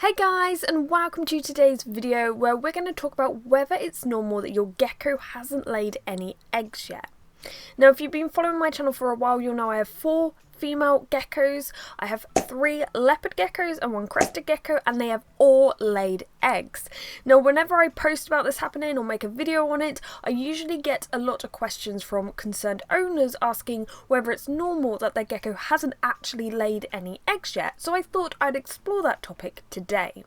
Hey guys, and welcome to today's video where we're going to talk about whether it's normal that your gecko hasn't laid any eggs yet. Now, if you've been following my channel for a while, you'll know I have 4 female geckos. I have 3 leopard geckos and 1 crested gecko, and they have all laid eggs. Now, whenever I post about this happening or make a video on it, I usually get a lot of questions from concerned owners asking whether it's normal that their gecko hasn't actually laid any eggs yet. So I thought I'd explore that topic today.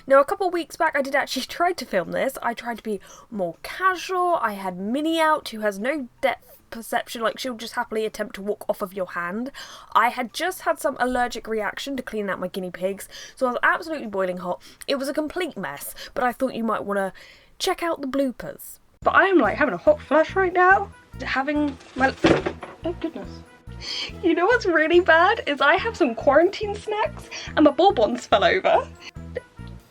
Now, a couple of weeks back, I did actually try to film this. I tried to be more casual. I had Minnie out, who has no depth perception, like she'll just happily attempt to walk off of your hand. I had just had some allergic reaction to cleaning out my guinea pigs, so I was absolutely boiling hot. It was a complete mess, but I thought you might want to check out the bloopers. But I am like having a hot flush right now, having my... oh goodness. You know what's really bad is I have some quarantine snacks and my bonbons fell over.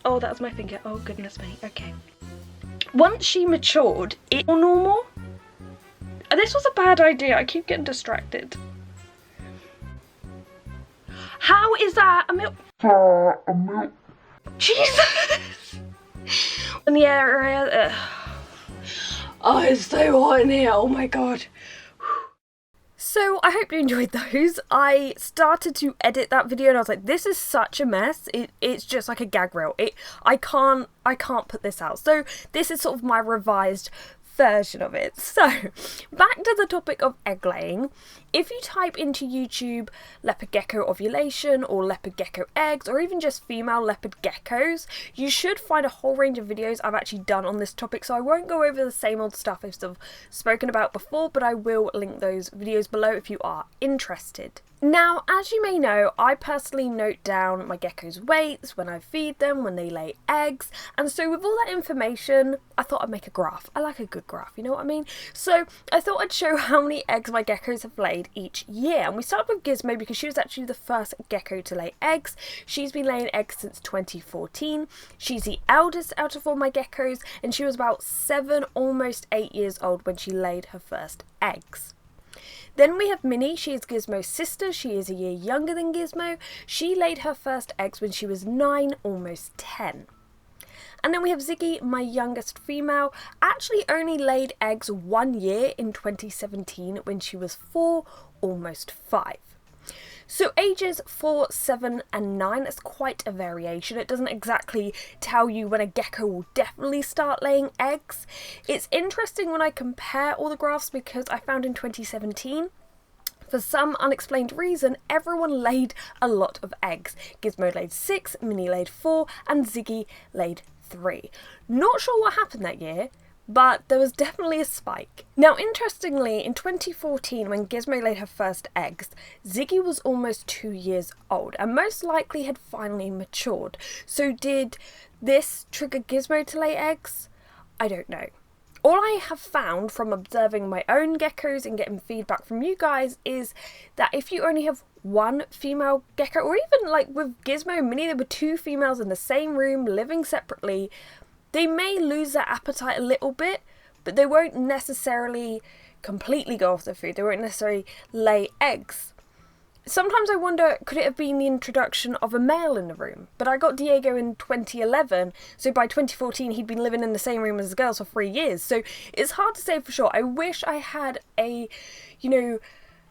Oh, that was my finger. Oh goodness me. Okay. Once she matured, it's more normal. This was a bad idea. I keep getting distracted. How is that a milk? Jesus! In the area. Oh, it's so hot in here. Oh my god. So I hope you enjoyed those. I started to edit that video and I was like, this is such a mess. It's just like a gag reel. I can't put this out. So this is sort of my revised version of it. So back to the topic of egg laying. If you type into YouTube leopard gecko ovulation or leopard gecko eggs, or even just female leopard geckos, you should find a whole range of videos I've actually done on this topic. So I won't go over the same old stuff I've sort of spoken about before, but I will link those videos below if you are interested. Now, as you may know, I personally note down my gecko's weights, when I feed them, when they lay eggs, and so with all that information, I thought I'd make a graph. I like a good graph, you know what I mean? So I thought I'd show how many eggs my geckos have laid each year. And we started with Gizmo because she was actually the first gecko to lay eggs. She's been laying eggs since 2014. She's the eldest out of all my geckos, and she was about 7, almost 8 years old when she laid her first eggs. Then we have Minnie. She is Gizmo's sister. She is a year younger than Gizmo. She laid her first eggs when she was 9, almost 10. And then we have Ziggy, my youngest female, actually only laid eggs 1 year in 2017 when she was 4, almost 5. So ages 4, 7 and 9 is quite a variation. It doesn't exactly tell you when a gecko will definitely start laying eggs. It's interesting when I compare all the graphs because I found in 2017, for some unexplained reason, everyone laid a lot of eggs. Gizmo laid 6, Minnie laid 4 and Ziggy laid 3. Not sure what happened that year, but there was definitely a spike. Now, interestingly, in 2014, when Gizmo laid her first eggs, Ziggy was almost 2 years old and most likely had finally matured. So did this trigger Gizmo to lay eggs? I don't know. All I have found from observing my own geckos and getting feedback from you guys is that if you only have 1 female gecko, or even like with Gizmo and Minnie, there were 2 females in the same room living separately, they may lose their appetite a little bit, but they won't necessarily completely go off the food. They won't necessarily lay eggs. Sometimes I wonder, could it have been the introduction of a male in the room? But I got Diego in 2011, so by 2014 he'd been living in the same room as the girls for 3 years. So it's hard to say for sure. I wish I had a,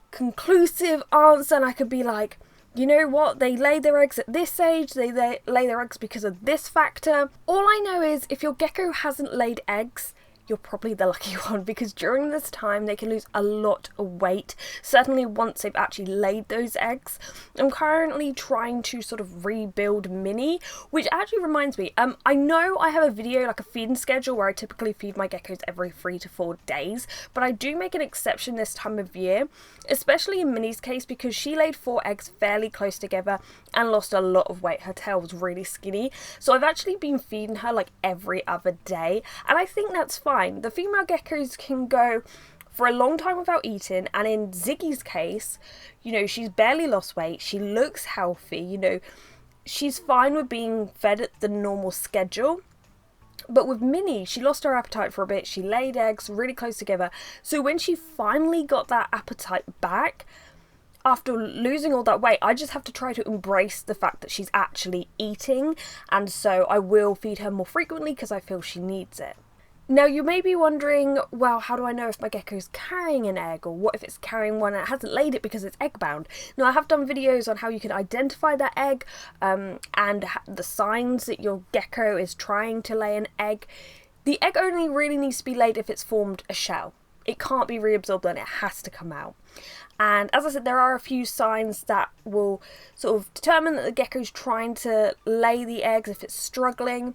conclusive answer and I could be like, you know what, they lay their eggs at this age, they lay their eggs because of this factor. All I know is if your gecko hasn't laid eggs, you're probably the lucky one, because during this time they can lose a lot of weight, certainly once they've actually laid those eggs. I'm currently trying to sort of rebuild Minnie, which actually reminds me, I know I have a video, like a feeding schedule, where I typically feed my geckos every 3 to 4 days, but I do make an exception this time of year, especially in Minnie's case, because she laid 4 eggs fairly close together and lost a lot of weight. Her tail was really skinny, so I've actually been feeding her like every other day, and I think that's fine. The female geckos can go for a long time without eating, and in Ziggy's case, she's barely lost weight, she looks healthy, she's fine with being fed at the normal schedule. But with Minnie, she lost her appetite for a bit, she laid eggs really close together, so when she finally got that appetite back, after losing all that weight, I just have to try to embrace the fact that she's actually eating, and so I will feed her more frequently because I feel she needs it. Now, you may be wondering, well, how do I know if my gecko is carrying an egg, or what if it's carrying one and it hasn't laid it because it's egg bound? Now, I have done videos on how you can identify that egg and the signs that your gecko is trying to lay an egg. The egg only really needs to be laid if it's formed a shell. It can't be reabsorbed, and it has to come out. And as I said, there are a few signs that will sort of determine that the gecko's trying to lay the eggs if it's struggling.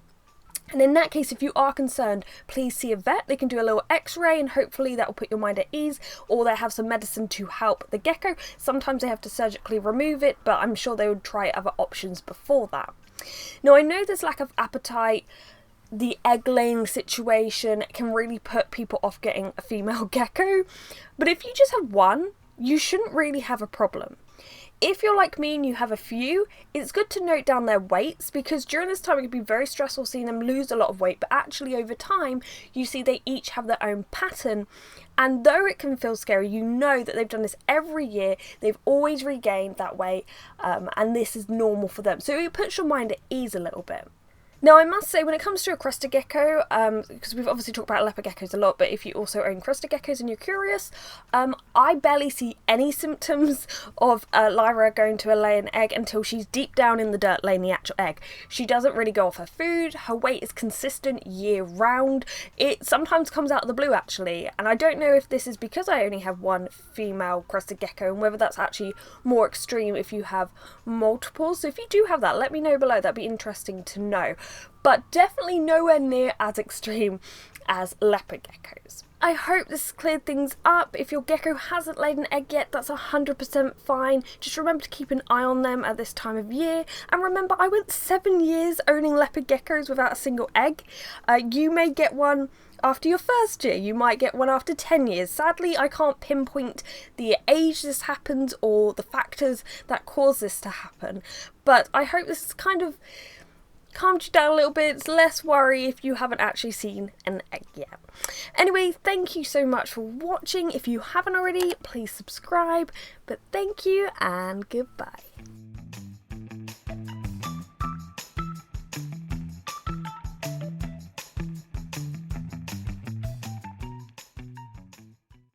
And in that case, if you are concerned, please see a vet. They can do a little x-ray and hopefully that will put your mind at ease, or they have some medicine to help the gecko. Sometimes they have to surgically remove it, but I'm sure they would try other options before that. Now, I know there's lack of appetite. The egg laying situation can really put people off getting a female gecko, but if you just have one, you shouldn't really have a problem. If you're like me and you have a few, it's good to note down their weights, because during this time it can be very stressful seeing them lose a lot of weight, but actually over time you see they each have their own pattern, and though it can feel scary, you know that they've done this every year, they've always regained that weight, and this is normal for them, so it puts your mind at ease a little bit. Now, I must say, when it comes to a crested gecko, because we've obviously talked about leopard geckos a lot, but if you also own crested geckos and you're curious, I barely see any symptoms of Lyra going to lay an egg until she's deep down in the dirt laying the actual egg. She doesn't really go off her food, her weight is consistent year round. It sometimes comes out of the blue, actually, and I don't know if this is because I only have one female crested gecko and whether that's actually more extreme if you have multiples. So if you do have that, let me know below, that'd be interesting to know. But definitely nowhere near as extreme as leopard geckos. I hope this cleared things up. If your gecko hasn't laid an egg yet, that's 100% fine. Just remember to keep an eye on them at this time of year. And remember, I went 7 years owning leopard geckos without a single egg. You may get one after your first year, you might get one after 10 years. Sadly, I can't pinpoint the age this happens or the factors that cause this to happen. But I hope this is kind of calmed you down a little bit. It's less worry if you haven't actually seen an egg yet. Anyway, thank you so much for watching. If you haven't already, please subscribe. But thank you and goodbye.